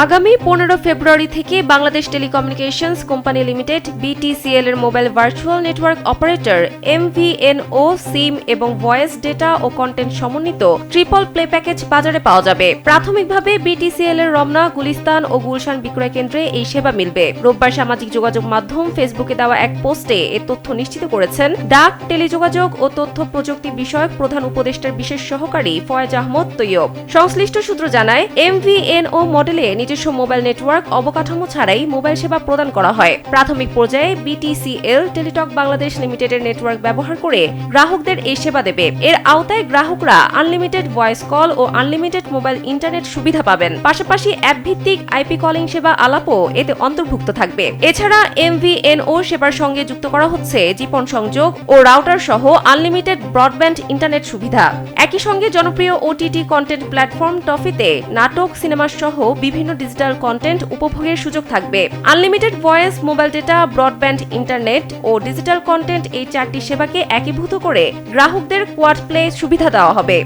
আগামী 15 ফেব্রুয়ারি থেকে Bangladesh telecommunications company limited BTCL এর mobile virtual network operator MVNO SIM এবং ভয়েস ডেটা ও কন্টেন্ট সমন্বিত ট্রিপল প্লে প্যাকেজ বাজারে পাওয়া যাবে। প্রাথমিকভাবে বিটিসিএল এর রমনা, গুলিস্তান ও গুলশান বিক্রয় কেন্দ্রে এই সেবা মিলবে। রোববার সামাজিক যোগাযোগ মাধ্যম ফেসবুকে দেওয়া এক পোস্টে এ তথ্য নিশ্চিত করেছেন ডাক, টেলিযোগাযোগ ও তথ্য প্রযুক্তি বিষয়ক প্রধান উপদেষ্টার বিশেষ সহকারী ফয়েজ আহমদ তৈয়ব। সংশ্লিষ্ট সূত্র জানায়, এমভিএনও মডেলে নিজস্ব মোবাইল নেটওয়ার্ক অবকাঠামো ছাড়াই মোবাইল সেবা প্রদান করা হয়। প্রাথমিক পর্যায়ে বিটিসিএল টেলিটক বাংলাদেশ লিমিটেডের নেটওয়ার্ক ব্যবহার করে গ্রাহকদের এই সেবা দেবে। এর আওতায় গ্রাহকরা আনলিমিটেড ভয়েস কল ও আনলিমিটেড মোবাইল ইন্টারনেট সুবিধা পাবেন। পাশাপাশি অ্যাপ ভিত্তিক আইপি কলিং সেবা আলাপও এতে অন্তর্ভুক্ত থাকবে। এছাড়া এমভিএনও সেবার সঙ্গে যুক্ত করা হচ্ছে জীপন সংযোগ ও রাউটার সহ আনলিমিটেড ব্রডব্যান্ড ইন্টারনেট সুবিধা। একই সঙ্গে জনপ্রিয় ওটিটি কন্টেন্ট প্ল্যাটফর্ম টফিতে নাটক, সিনেমা সহ বিভিন্ন ডিজিটাল কন্টেন্ট উপভোগের সুযোগ থাকবে। Unlimited voice, mobile data, broadband internet ও ডিজিটাল কন্টেন্ট এই 4টি সেবাকে একীভূত করে গ্রাহকদের কোয়াড প্লে সুবিধা দেওয়া হবে।